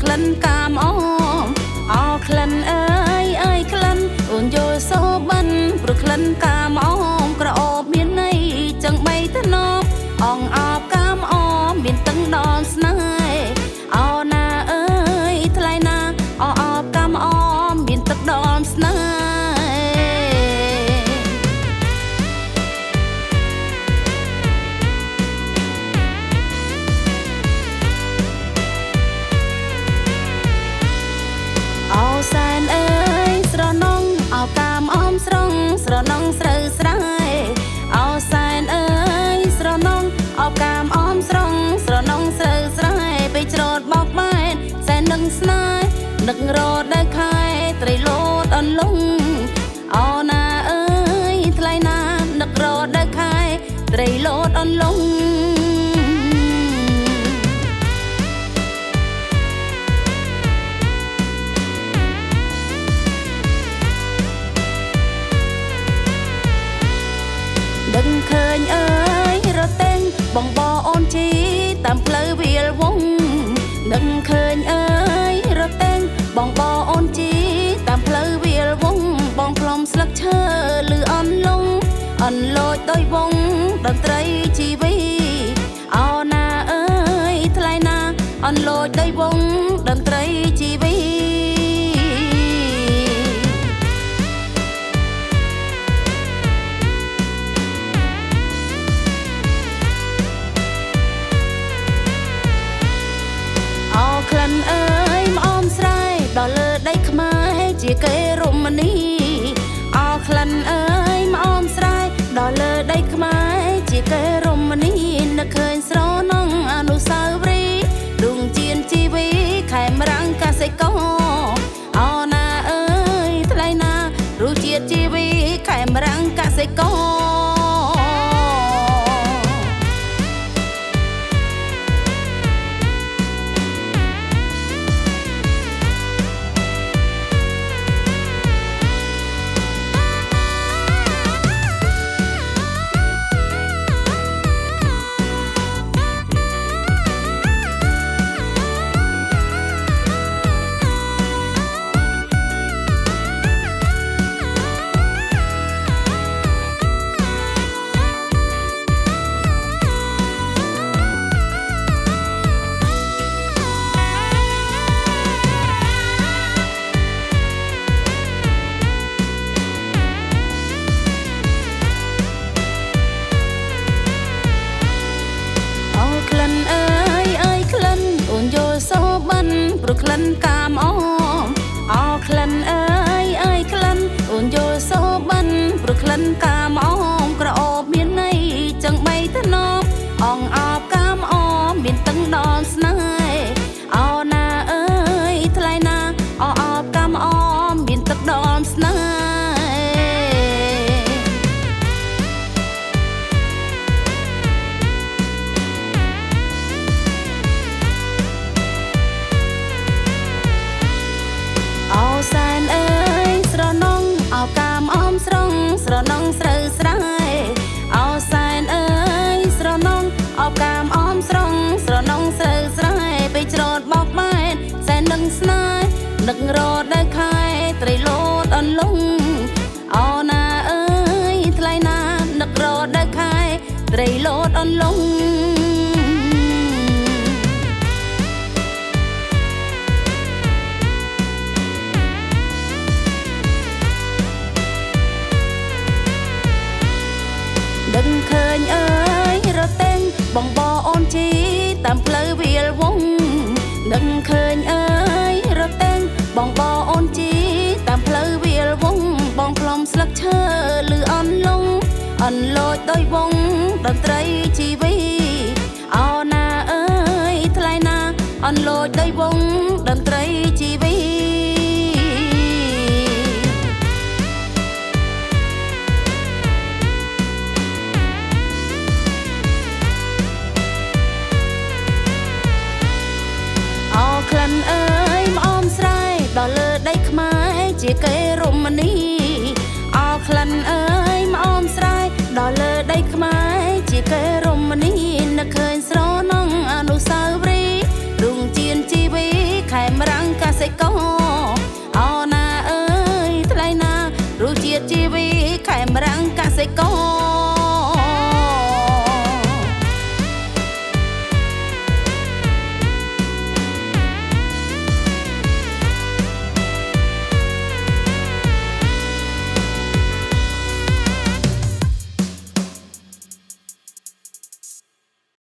ក្លិនកាមអមអោក្លិនអើយក្លិនអូនយល់សូបិនព្រោះក្លិនកាមអមក្រអូបមានន័យចឹងបីទៅណប់អងអបកាមអមមានតឹងដល់ស្នេហ៍អោណាអើយថ្លៃណាអបកាមអមមានទឹកដល់ស្នេហ៍អោសែនអើយស្រណងអោកាមអមស្រងស្រណងស្រូវស្រែអោសែនអើយស្រណងអោកាមអមស្រងស្រណងស្រូវស្រែពេលច្រូតបោកបែនសែននឹងស្នេហ៍នឹករត់ដែលខែត្រីលោតអន្លង់អោណាអើយថ្លៃណានឹករត់ដែលខែត្រីលោតអន្លង់ដឹងឃើញអើយរទេងបងបអូនជីតាមផ្លូវវាលវងដឹងឃើញអើយរទេងបងបអូនជីតាមផ្លូវវាលវងបងផ្លុំស្លឹកឈើលឺអន់លងអន់លោចដោយវងតន្ត្រីជីវីអោណាអើយថ្លៃណាអន់លោចដោយវងតន្ត្រីជីវីក្លិនអើយម្អមស្រែដល់លើដីខ្មែរជាគេរមនីអោក្លិនអើយម្អមស្រែដល់លើដីខ្មែរជាគេរមនីនឹកឃើញស្រណងអនុស្សាវរីយ៍ដួងជៀនជីវីខេមរាំងកសិករអោណាអើយថ្លៃណារសជាតិជីវីខេមរាំងកសិករព្រោះក្លិនកាមអមអោក្លិនអើយក្លិនអូនយល់សូបិនព្រោះក្លិនកាមអមក្រអូបមានន័យចឹងបីទៅណប់អងអបកាមអមមានតឹងដល់ស្នេហ៍អោណាអើយថ្លៃណាអបកាមអមមានទឹកដល់ស្នេហ៍អោសែនអើយស្រណងអោកាមអមស្រងស្រណងស្រូវស្រែអោសែនអើយស្រណងអោកាមអមស្រងស្រណងស្រូវស្រែពេលច្រូតបោកបែនសែននឹងស្នេហ៍នឹករត់ដែលខែត្រីលោតអន្លង់អោណាអើយថ្លៃណានឹករត់ដែលខែត្រីលោតអន្លង់ដឹងឃើញអើយរទេងបងបអូនជីតាមផ្លូវវាលវងដឹងឃើញអើយរទេងបងបអូនជីតាមផ្លូវវាលវងបងផ្លុំស្លឹកឈើលឺអន់លងអន់លោចដោយវងតន្ត្រីជីវីអោណាអើយថ្លៃណាអន់លោចដោយវងតន្ត្រីជីវីក្លិនអើយម្អមស្រែដល់លើដីខ្មែរជាគេរ